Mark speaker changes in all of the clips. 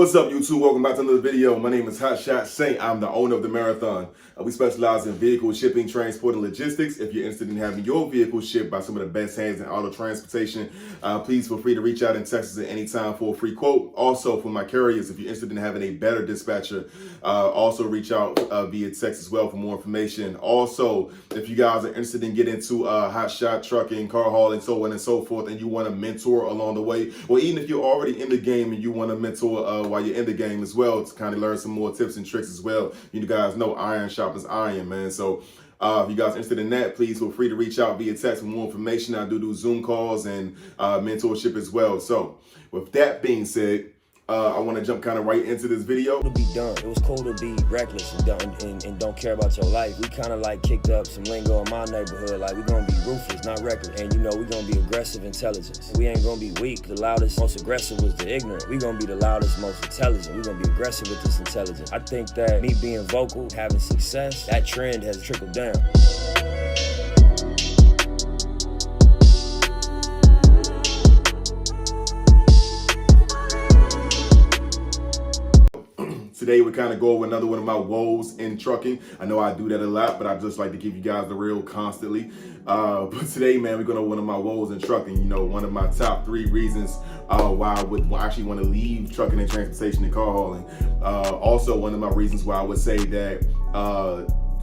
Speaker 1: What's up, YouTube? Welcome back to another video. My name is Hotshot Saint. I'm the owner of the Marathon. We specialize in vehicle shipping, transport, and logistics. If you're interested in having your vehicle shipped by some of the best hands in auto transportation, please feel free to reach out and text us at any time for a free quote. Also, for my carriers, if you're interested in having a better dispatcher, also reach out via text as well for more information. Also, if you guys are interested in getting into hotshot trucking, car hauling, so on and so forth, and you want a mentor along the way, or even if you're already in the game and you want a mentor while you're in the game as well, to kind of learn some more tips and tricks as well. You guys know iron sharpens iron, man. So if you guys are interested in that, please feel free to reach out via text for more information. I do Zoom calls and mentorship as well. So with that being said, I want to jump kind of right into this video.
Speaker 2: To be done. It was cool to be reckless and don't care about your life. We kind of like kicked up some lingo in my neighborhood. Like, we're going to be ruthless, not reckless. And you know, we're going to be aggressive intelligence. We ain't going to be weak. The loudest, most aggressive was the ignorant. We're going to be the loudest, most intelligent. We're going to be aggressive with this intelligence. I think that me being vocal, having success, that trend has trickled down.
Speaker 1: Today we kind of go over another one of my woes in trucking. I know I do that a lot, but I just like to give you guys the real constantly. But today, man, we're going to one of my woes in trucking. You know, one of my top 3 reasons why I would actually want to leave trucking and transportation and car hauling. Also, one of my reasons why I would say that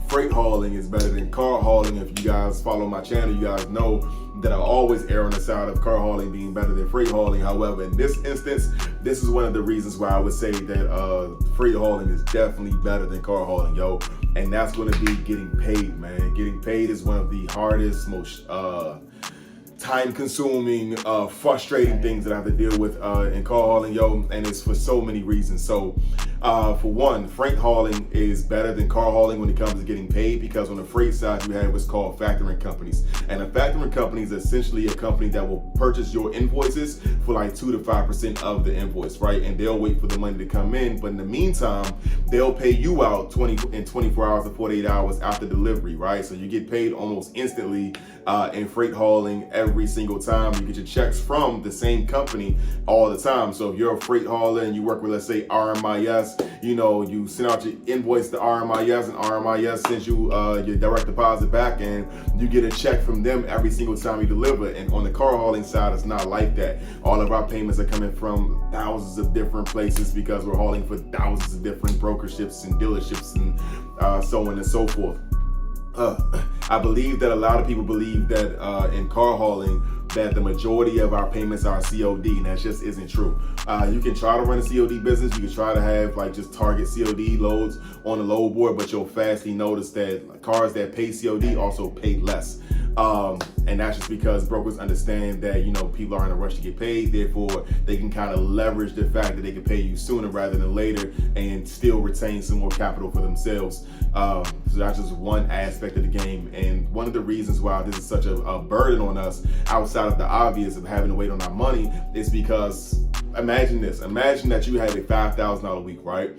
Speaker 1: freight hauling is better than car hauling. If you guys follow my channel, you guys know that I always err on the side of car hauling being better than freight hauling. However, in this instance, this is one of the reasons why I would say that freight hauling is definitely better than car hauling, yo. And that's going to be getting paid, man. Getting paid is one of the hardest, most time-consuming, frustrating things that I have to deal with in car hauling, yo, and it's for so many reasons. So, for one, freight hauling is better than car hauling when it comes to getting paid, because on the freight side, you have what's called factoring companies. And a factoring company is essentially a company that will purchase your invoices for like 2 to 5% of the invoice, right? And they'll wait for the money to come in, but in the meantime, they'll pay you out 24 hours to 48 hours after delivery, right? So you get paid almost instantly in freight hauling every single time. You get your checks from the same company all the time. So if you're a freight hauler and you work with, let's say, RMIS, you know, you send out your invoice to RMIS and RMIS sends you your direct deposit back, and you get a check from them every single time you deliver. And on the car hauling side, it's not like that. All of our payments are coming from thousands of different places because we're hauling for thousands of different brokerships and dealerships and so on and so forth. I believe that a lot of people believe that in car hauling that the majority of our payments are COD, and that just isn't true. You can try to run a COD business. You can try to have like just target COD loads on the load board, but you'll fastly notice that cars that pay COD also pay less. And that's just because brokers understand that, you know, people are in a rush to get paid. Therefore, they can kind of leverage the fact that they can pay you sooner rather than later and still retain some more capital for themselves. So that's just one aspect of the game. And one of the reasons why this is such a burden on us outside of the obvious of having to wait on our money is because imagine this. Imagine that you had a $5,000 week, right?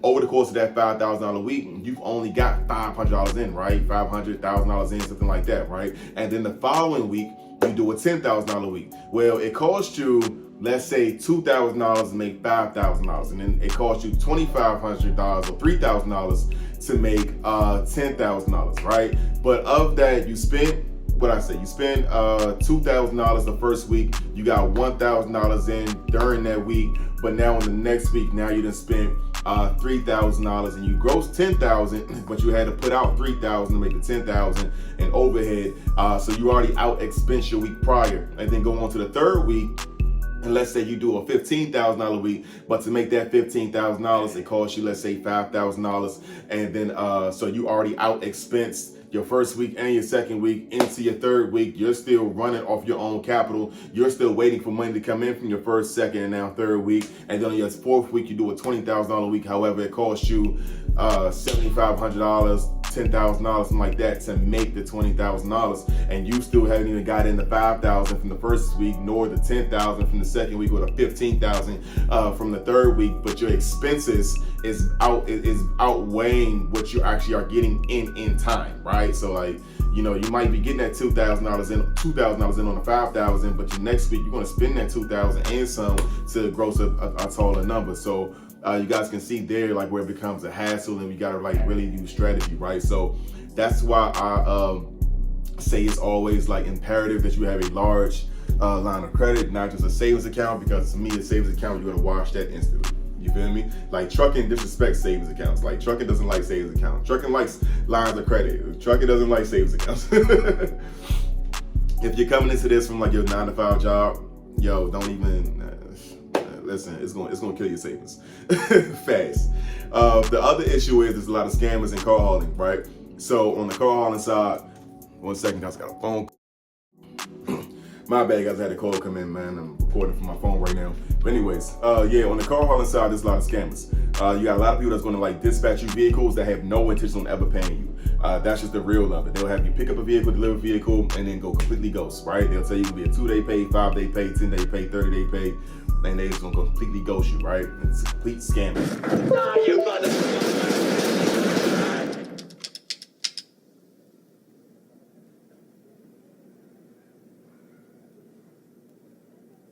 Speaker 1: Over the course of that $5,000 week, you've only got $500 in, right? $500,000 in, something like that, right? And then the following week, you do a $10,000 week. Well, it costs you, let's say, $2,000 to make $5,000, and then it costs you $2,500 or $3,000 to make $10,000, right? But of that, you spent, you spend $2,000 the first week, you got $1,000 in during that week, but now on the next week, now you done spent $3,000 and you gross $10,000, but you had to put out $3,000 to make the $10,000 in overhead. So you already out expense your week prior, and then go on to the third week. And let's say you do a $15,000 week, but to make that $15,000, it costs you, let's say, $5,000. And then, so you already out expensed your first week and your second week. Into your third week, you're still running off your own capital. You're still waiting for money to come in from your first, second, and now third week. And then on your fourth week, you do a $20,000 week. However, it costs you $7,500, $10,000, something like that, to make the $20,000, and you still haven't even got in the $5,000 from the first week, nor the $10,000 from the second week, or the $15,000 from the third week. But your expenses is outweighing what you actually are getting in time, right? So like, you know, you might be getting that $2,000 in on the $5,000, but your next week you're going to spend that $2,000 and some to gross a taller number. So you guys can see there like where it becomes a hassle and we gotta like really use strategy, right? So that's why I say it's always like imperative that you have a large line of credit, not just a savings account, because to me a savings account, you're gonna wash that instantly. You feel me? Like trucking disrespects savings accounts. Like trucking doesn't like savings accounts. Trucking likes lines of credit. Trucking doesn't like savings accounts. If you're coming into this from like your 9-to-5 job, yo, don't even listen. It's gonna kill your savings fast. The other issue is there's a lot of scammers in car hauling, right? So on the car hauling side, 1 second, I just got a phone. My bad, guys, I had a call come in, man. I'm recording from my phone right now. But anyways, yeah, on the car hauling side, there's a lot of scammers. You got a lot of people that's gonna like dispatch you vehicles that have no intention on ever paying you. That's just the real of it. They'll have you pick up a vehicle, deliver a vehicle, and then go completely ghost, right? They'll tell you it'll be a 2-day pay, 5-day pay, 10-day pay, 30-day pay, and they're just gonna completely ghost you, right? It's a complete scam.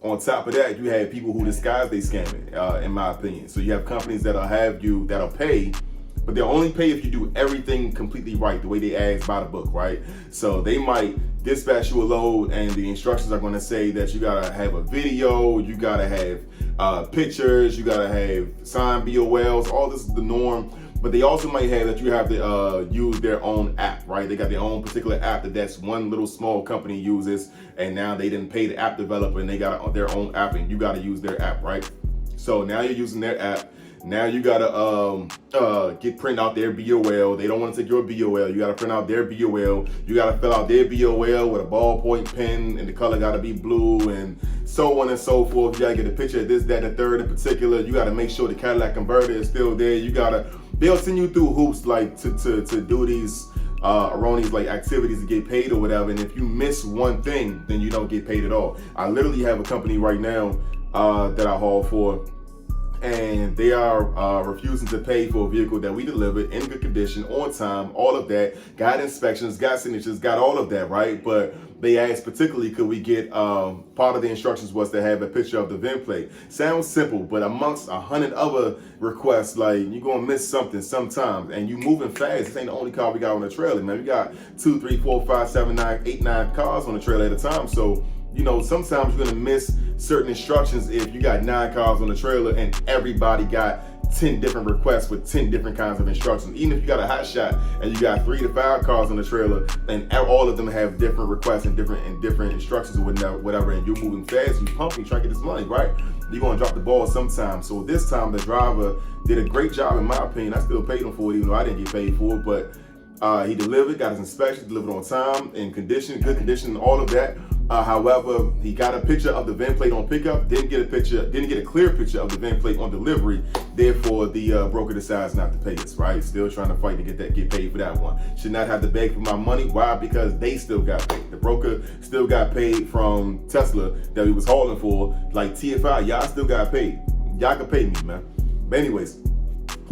Speaker 1: On top of that, you have people who disguise they scamming, in my opinion. So you have companies that'll have you, that'll pay, but they'll only pay if you do everything completely right, the way they ask by the book, right? So they might dispatch you a load and the instructions are gonna say that you gotta have a video, you gotta have pictures, you gotta have signed BOLs, all this is the norm. But they also might have that you have to use their own app, right? They got their own particular app that's one little small company uses, and now they didn't pay the app developer and they got their own app and you gotta use their app, right? So now you're using their app. Now you gotta print out their BOL. They don't want to take your BOL. You gotta print out their BOL. You gotta fill out their BOL with a ballpoint pen, and the color gotta be blue, and so on and so forth. You gotta get a picture of this, that, and the third in particular. You gotta make sure the Cadillac converter is still there. They'll send you through hoops like to do these erroneous like activities to get paid or whatever. And if you miss one thing, then you don't get paid at all. I literally have a company right now that I haul for, and they are refusing to pay for a vehicle that we delivered in good condition, on time, all of that, got inspections, got signatures, got all of that, right? But they asked particularly, could we get, part of the instructions was to have a picture of the VIN plate. Sounds simple, but amongst 100 other requests, like, you're gonna miss something sometimes, and you moving fast. This ain't the only car we got on the trailer, man. We got 2, 3, 4, 5, 7, 9, 8, 9 cars on the trailer at a time, so you know, sometimes you're gonna miss certain instructions if you got 9 cars on the trailer and everybody got 10 different requests with 10 different kinds of instructions. Even if you got a Hotshot and you got 3 to 5 cars on the trailer and all of them have different requests and different instructions or whatever, and you're moving fast, you pumping, trying to get this money, right? You're gonna drop the ball sometime. So this time the driver did a great job in my opinion. I still paid him for it even though I didn't get paid for it, but he delivered, got his inspection, delivered on time, in condition, good condition, all of that. However, he got a picture of the VIN plate on pickup, didn't get a clear picture of the VIN plate on delivery. Therefore, the broker decides not to pay us, right? Still trying to fight to get paid for that one. Should not have to beg for my money. Why? Because they still got paid. The broker still got paid from Tesla that he was hauling for. Like TFI, y'all still got paid. Y'all can pay me, man. But anyways,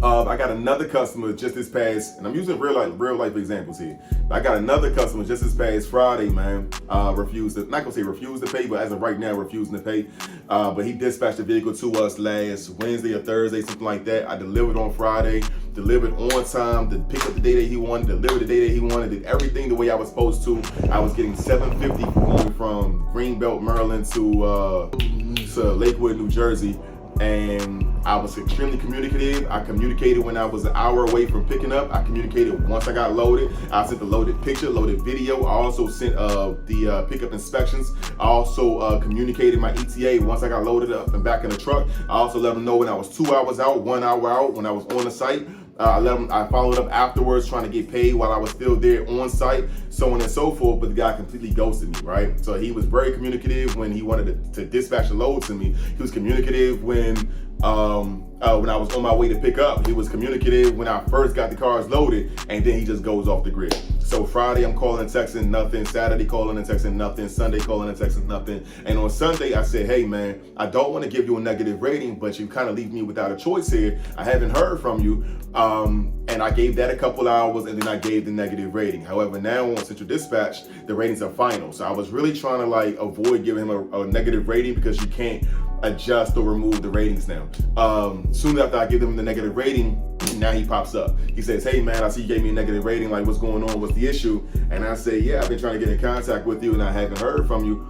Speaker 1: I got another customer just this past, and I'm using real life examples here. I got another customer just this past Friday, man, not gonna say refused to pay, but as of right now, refusing to pay. But he dispatched the vehicle to us last Wednesday or Thursday, something like that. I delivered on Friday, delivered on time, to pick up the day that he wanted, delivered the day that he wanted, did everything the way I was supposed to. I was getting $750 going from Greenbelt, Maryland to Lakewood, New Jersey. And I was extremely communicative. I communicated when I was an hour away from picking up. I communicated once I got loaded. I sent the loaded picture, loaded video. I also sent the pickup inspections. I also communicated my ETA once I got loaded up and back in the truck. I also let them know when I was 2 hours out, 1 hour out, when I was on the site. I followed up afterwards trying to get paid while I was still there on site, so on and so forth, but the guy completely ghosted me, right? So he was very communicative when he wanted to dispatch a load to me. He was communicative when I was on my way to pick up. He was communicative when I first got the cars loaded, and then he just goes off the grid. So Friday I'm calling and texting nothing, Saturday calling and texting nothing, Sunday calling and texting nothing. And on Sunday I said, hey man, I don't want to give you a negative rating, but you kind of leave me without a choice here. I haven't heard from you. And I gave that a couple hours and then I gave the negative rating. However, now on Central Dispatch, the ratings are final. So I was really trying to like avoid giving him a negative rating because you can't adjust or remove the ratings now. Soon after I give them the negative rating, now he pops up. He says, hey man, I see you gave me a negative rating, like what's going on, what's the issue? And I say, yeah, I've been trying to get in contact with you and I haven't heard from you.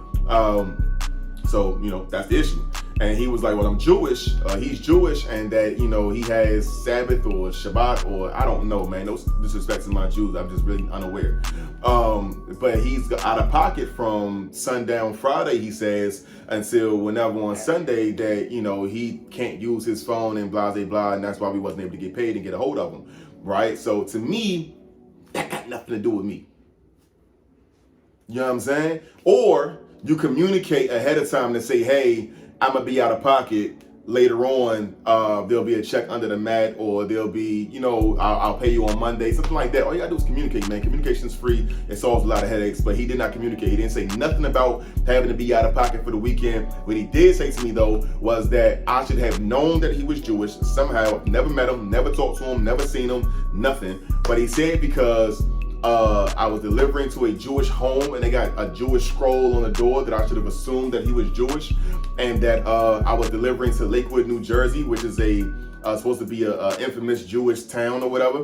Speaker 1: So, that's the issue. And he was like, well, I'm Jewish. He's Jewish, and that, he has Sabbath or Shabbat, or I don't know, man. No disrespect to my Jews. I'm just really unaware. But he's out of pocket from sundown Friday, he says, until whenever on Sunday that, he can't use his phone and blah, blah, blah. And that's why we wasn't able to get paid and get a hold of him. Right? So to me, that got nothing to do with me. You know what I'm saying? Or you communicate ahead of time to say, hey, I'm going to be out of pocket later on. There'll be a check under the mat, or there'll be, I'll pay you on Monday, something like that. All you got to do is communicate, man. Communication's free. It solves a lot of headaches, but he did not communicate. He didn't say nothing about having to be out of pocket for the weekend. What he did say to me, though, was that I should have known that he was Jewish somehow. Never met him, never talked to him, never seen him, nothing. But he said because I was delivering to a Jewish home and they got a Jewish scroll on the door that I should have assumed that he was Jewish, and that I was delivering to Lakewood, New Jersey, which is supposed to be a infamous Jewish town or whatever.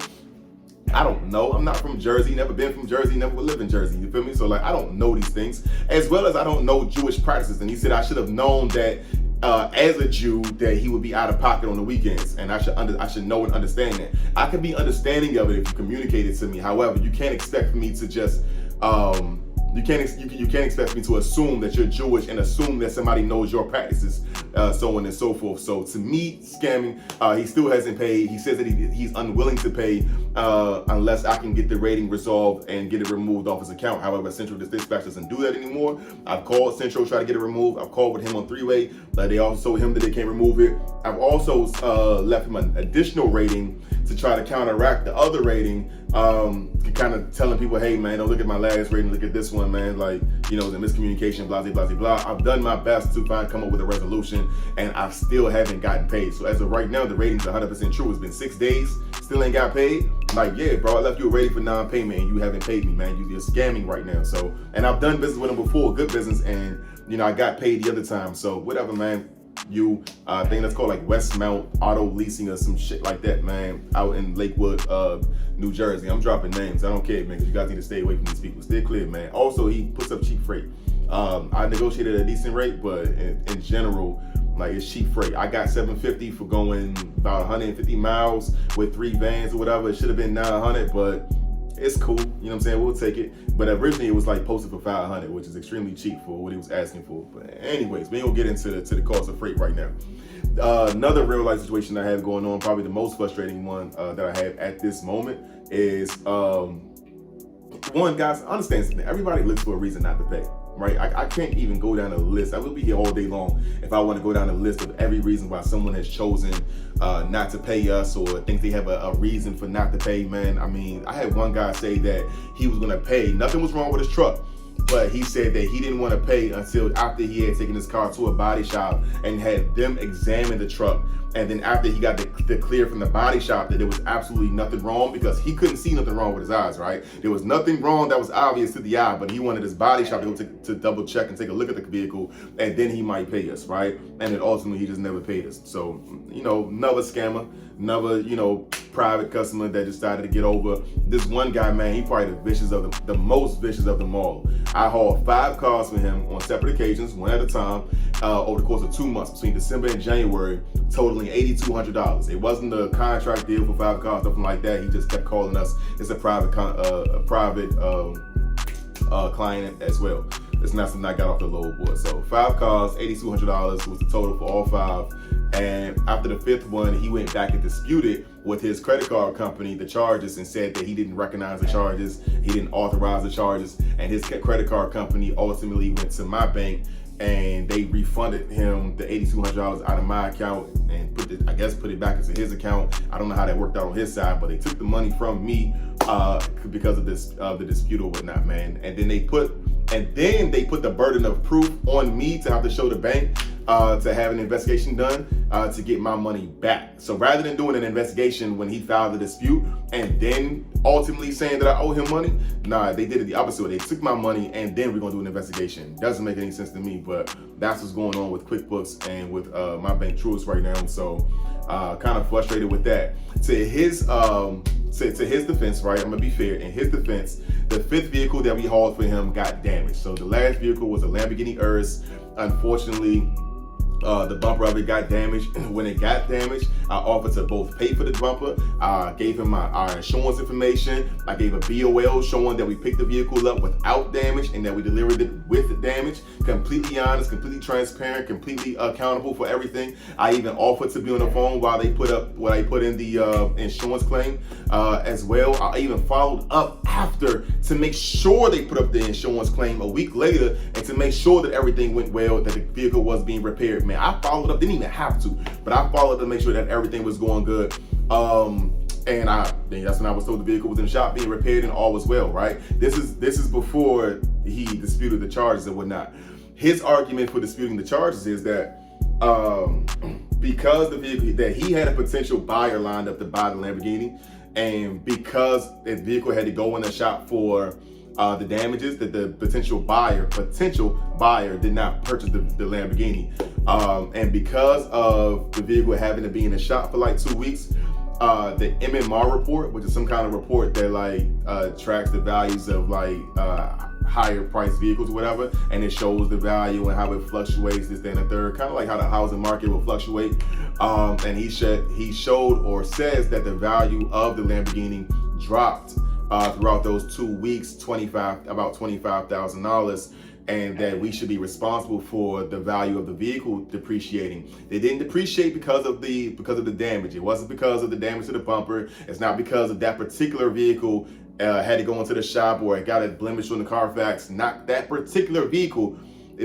Speaker 1: I don't know. I'm not from Jersey, never been from Jersey, never would live in Jersey. You feel me? So I don't know these things, as well as I don't know Jewish practices. And he said I should have known that as a Jew that he would be out of pocket on the weekends, and I should know and understand that. I can be understanding of it if you communicate it to me. However, you can't expect me to just you can't expect me to assume that you're Jewish and assume that somebody knows your practices, so on and so forth. So to me, scamming. He still hasn't paid. He says that he's unwilling to pay unless I can get the rating resolved and get it removed off his account. However, Central Dispatch doesn't do that anymore. I've called Central, try to get it removed. I've called with him on three-way, but they also told him that they can't remove it. I've also left him an additional rating to try to counteract the other rating, kind of telling people, hey man, don't look at my last rating, look at this one, man, the miscommunication, blah, blah, blah, blah. I've done my best to come up with a resolution, and I still haven't gotten paid. So as of right now, the rating's 100% true. It's been 6 days, still ain't got paid. Yeah, bro, I left you a rating for non-payment and you haven't paid me, man. You're scamming right now. So, and I've done business with him before, good business, and I got paid the other time. So whatever, man. I think that's called Westmount Auto Leasing or some shit like that, man, out in Lakewood, New Jersey. I'm dropping names. I don't care, man, because you guys need to stay away from these people. Stay clear, man. Also, he puts up cheap freight. I negotiated a decent rate, but in general, it's cheap freight. I got $750 for going about 150 miles with 3 vans or whatever. It should have been $900, but it's cool. You know what I'm saying? We'll take it. But originally it was posted for $500, which is extremely cheap for what he was asking for. But anyways, we ain't gonna get into the cost of freight right now. Another real life situation I have going on, probably the most frustrating one that I have at this moment, is one, guys, understand something. Everybody looks for a reason not to pay. Right? I can't even go down a list. I will be here all day long if I want to go down a list of every reason why someone has chosen not to pay us, or thinks they have a reason for not to pay, man. I had one guy say that he was going to pay. Nothing was wrong with his truck, but he said that he didn't want to pay until after he had taken his car to a body shop and had them examine the truck. And then after he got the clear from the body shop that there was absolutely nothing wrong, because he couldn't see nothing wrong with his eyes, right? There was nothing wrong that was obvious to the eye, but he wanted his body shop to go to double check and take a look at the vehicle, and then he might pay us, right? And then ultimately he just never paid us. So, another scammer, another, private customer that decided to get over. This one guy, man, he probably the most vicious of them all. I hauled 5 cars for him on separate occasions, one at a time, over the course of 2 months, between December and January, totaling $8,200. It wasn't a contract deal for 5 cars, nothing like that. He just kept calling us. It's a private client as well. It's not something I got off the load board. So 5 cars, $8,200 was the total for all 5. And after the 5th one, he went back and disputed with his credit card company the charges and said that he didn't recognize the charges, he didn't authorize the charges, and his credit card company ultimately went to my bank and they refunded him the $8,200 out of my account and put it back into his account. I don't know how that worked out on his side, but they took the money from me because of the dispute or whatnot, man. And then they put the burden of proof on me to have to show the bank to have an investigation done to get my money back. So rather than doing an investigation when he filed the dispute and then ultimately saying that I owe him money, nah, they did it the opposite way. They took my money and then we're gonna do an investigation. Doesn't make any sense to me, but that's what's going on with QuickBooks and with my bank Truist right now. So kind of frustrated with that. To his defense, right, I'm gonna be fair, in his defense, the 5th vehicle that we hauled for him got damaged. So the last vehicle was a Lamborghini Urus. Unfortunately, the bumper of it got damaged. When it got damaged, I offered to both pay for the bumper. I gave him our insurance information. I gave a BOL showing that we picked the vehicle up without damage and that we delivered it with the damage. Completely honest, completely transparent, completely accountable for everything. I even offered to be on the phone while they put in the insurance claim as well. I even followed up after to make sure they put up the insurance claim a week later and to make sure that everything went well, that the vehicle was being repaired. Man, I followed up, didn't even have to, but I followed up to make sure that everything was going good. And that's when I was told the vehicle was in the shop being repaired and all was well, right? This is before he disputed the charges and whatnot. His argument for disputing the charges is that because the vehicle, that he had a potential buyer lined up to buy the Lamborghini, and because the vehicle had to go in the shop for the damages, that the potential buyer did not purchase the Lamborghini. And because of the vehicle having to be in the shop for like 2 weeks, the MMR report, which is some kind of report that tracks the values of higher priced vehicles or whatever, and it shows the value and how it fluctuates, this, that, and the third, kind of like how the housing market will fluctuate. And he showed or says that the value of the Lamborghini dropped throughout those 2 weeks, about $25,000, and that we should be responsible for the value of the vehicle depreciating. They didn't depreciate because of the damage. It wasn't because of the damage to the bumper. It's not because of that particular vehicle had to go into the shop or it got a blemish on the Carfax. Not that particular vehicle,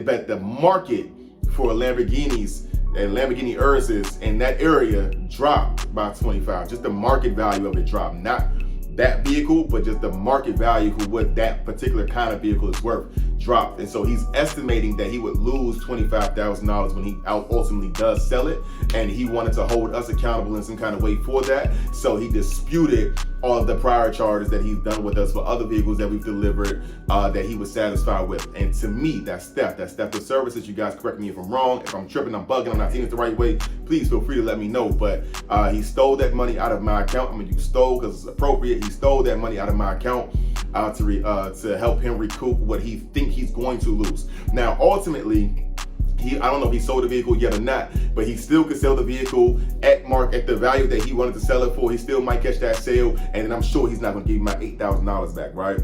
Speaker 1: but the market for Lamborghinis and Lamborghini Uruses in that area dropped by 25. Just the market value of it dropped, not that vehicle, but just the market value for what that particular kind of vehicle is worth dropped. And so he's estimating that he would lose $25,000 when he ultimately does sell it, and he wanted to hold us accountable in some kind of way for that. So he disputed all of the prior charges that he's done with us for other vehicles that we've delivered that he was satisfied with. And to me, that's theft. That's theft of services. You guys correct me if I'm wrong. If I'm tripping, I'm bugging, I'm not seeing it the right way, please feel free to let me know. But he stole that money out of my account. I mean, you stole because it's appropriate. He stole that money out of my account to help him recoup what he think he's going to lose. Now, ultimately, I don't know if he sold the vehicle yet or not, but he still could sell the vehicle at the value that he wanted to sell it for. He still might catch that sale, and then I'm sure he's not going to give me my $8,000 back, right?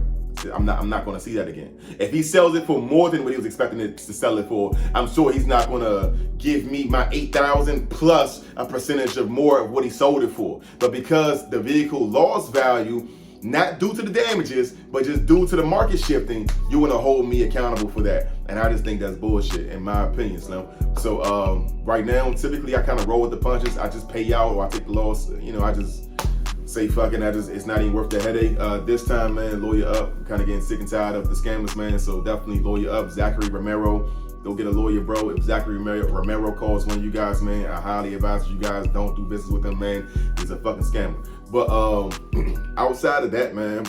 Speaker 1: I'm not going to see that again. If he sells it for more than what he was expecting it to sell it for, I'm sure he's not going to give me my $8,000 plus a percentage of more of what he sold it for. But because the vehicle lost value, not due to the damages, but just due to the market shifting, you want to hold me accountable for that. And I just think that's bullshit, in my opinion, Slim. So right now, typically I kind of roll with the punches. I just pay out or I take the loss. You know, I just say fucking, it's not even worth the headache. This time, man, lawyer up. I'm kind of getting sick and tired of the scammers, man. So definitely lawyer up. Zachary Romero, go get a lawyer, bro. If Zachary Romero calls one of you guys, man, I highly advise you guys don't do business with him, man. He's a fucking scammer. But outside of that, man,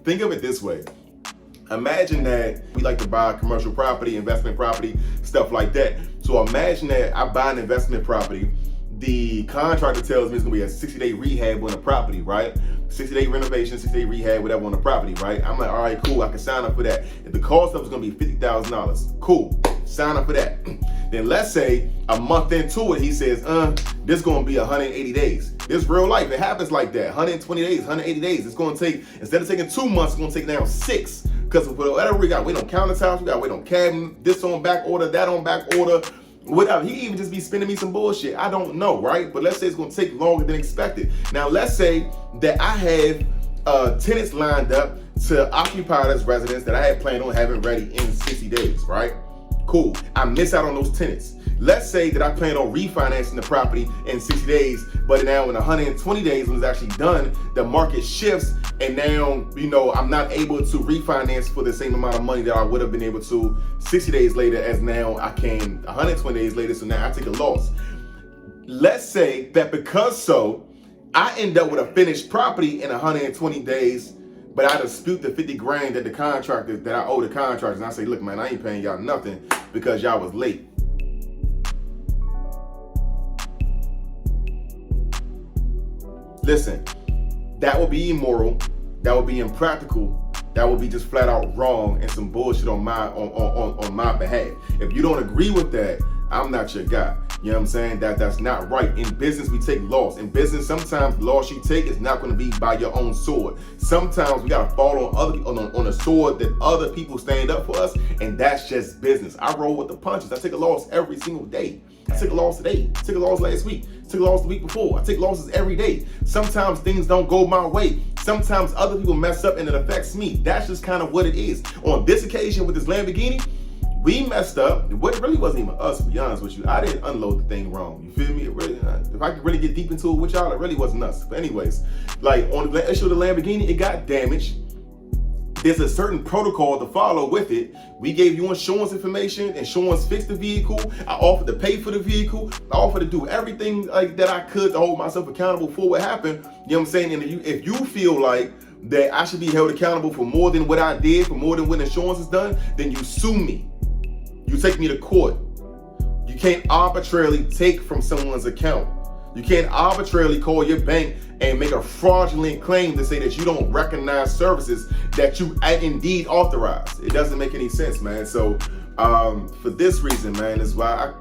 Speaker 1: think of it this way. Imagine that we like to buy commercial property, investment property, stuff like that. So imagine that I buy an investment property. The contractor tells me it's gonna be a 60-day rehab on the property, right? 60-day renovation, 60-day rehab, whatever on the property, right? I'm like, all right, cool, I can sign up for that. If the cost of it's gonna be $50,000, cool, sign up for that. Then let's say a month into it, he says, this gonna be 180 days. This real life, it happens like that. 120 days, 180 days. It's gonna take, instead of taking 2 months, it's gonna take now 6. Because whatever we got, wait on countertops, we got wait on cabinet, this on back order, that on back order, whatever. He even just be spending me some bullshit. I don't know, right? But let's say it's gonna take longer than expected. Now let's say that I have tenants lined up to occupy this residence that I had planned on having ready in 60 days, right? Cool. I miss out on those tenants. let's say that I plan on refinancing the property in 60 days, but now in 120 days when it's actually done, the market shifts, and now, you know, I'm not able to refinance for the same amount of money that I would have been able to 60 days later, as now I can 120 days later, so now I take a loss. Let's say that because I end up with a finished property in 120 days, but I dispute the 50 grand that I owe the contractors, and I say, look, man, I ain't paying y'all nothing because y'all was late. Listen, that would be immoral, that would be impractical, that would be just flat out wrong and some bullshit on my behalf. If you don't agree with that, I'm not your guy. You know what I'm saying? That's not right. In business, we take loss. In business, sometimes the loss you take is not going to be by your own sword. Sometimes we got to fall on a sword that other people stand up for us, and that's just business. I roll with the punches. I take a loss every single day. I took a loss today. I took a loss last week. I took a loss the week before. I take losses every day. Sometimes things don't go my way. Sometimes other people mess up and it affects me. That's just kind of what it is. On this occasion with this Lamborghini, we messed up. It really wasn't even us, to be honest with you. I didn't unload the thing wrong. You feel me? It really, if I could really get deep into it with y'all, it really wasn't us. But anyways, like on the issue of the Lamborghini, it got damaged. There's a certain protocol to follow with it. We gave you insurance information. Insurance fixed the vehicle. I offered to pay for the vehicle. I offered to do everything like that I could to hold myself accountable for what happened. You know what I'm saying? And if you feel like that I should be held accountable for more than what I did, for more than what insurance is done, then you sue me. You take me to court. You can't arbitrarily take from someone's account. You can't arbitrarily call your bank and make a fraudulent claim to say that you don't recognize services that you indeed authorized. It doesn't make any sense, man. So for this reason, man, is why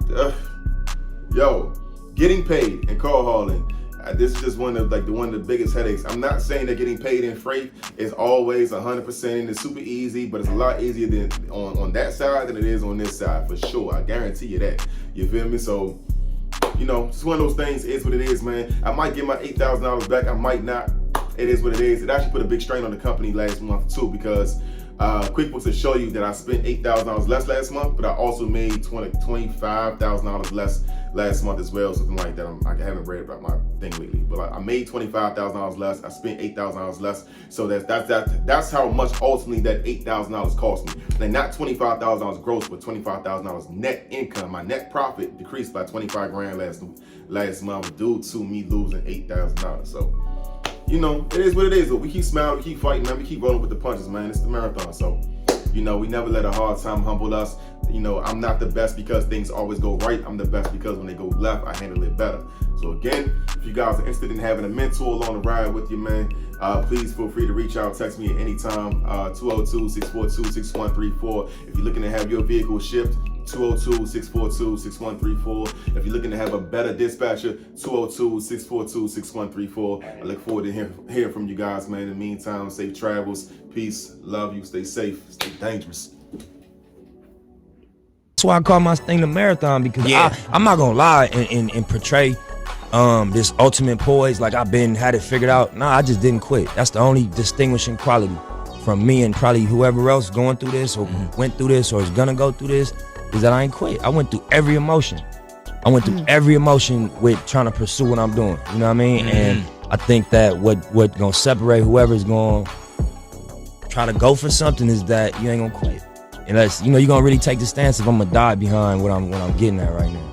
Speaker 1: getting paid and car hauling, this is just one of the biggest headaches. I'm not saying that getting paid in freight is always 100% and it's super easy, but it's a lot easier than on that side than it is on this side, for sure. I guarantee you that. You feel me? So, you know, just one of those things. Is what it is, man. I might get my $8,000 back. I might not. It is what it is. It actually put a big strain on the company last month too, because QuickBooks will show you that I spent $8,000 less last month, but I also made $25,000 less last month as well, something like that. I haven't read about my thing lately, but I made $25,000 less. I spent $8,000 less. So that's how much ultimately that $8,000 cost me. And not $25,000 gross, but $25,000 net income. My net profit decreased by 25 grand last month due to me losing $8,000. So, you know, it is what it is. But we keep smiling, we keep fighting, man. We keep rolling with the punches, man. It's the marathon. So, you know, we never let a hard time humble us. You know, I'm not the best because things always go right. I'm the best because when they go left, I handle it better. So again, if you guys are interested in having a mentor along the ride with you, man, please feel free to reach out, text me at any time, 202-642-6134. If you're looking to have your vehicle shipped, 202-642-6134. If you're looking to have a better dispatcher, 202-642-6134. I look forward to hearing from you guys, man. In the meantime, safe travels, peace, love you, stay safe, stay dangerous.
Speaker 2: That's why I call my thing the marathon, because I'm not gonna lie and portray this ultimate poise like I've had it figured out. Nah, I just didn't quit. That's the only distinguishing quality from me and probably whoever else going through this or went through this or is gonna go through this, is that I ain't quit. I went through every emotion. I went through every emotion with trying to pursue what I'm doing. You know what I mean? And I think that what gonna separate whoever's gonna try to go for something is that you ain't gonna quit. Unless, you know, you're gonna really take the stance if I'm gonna die behind what I'm getting at right now.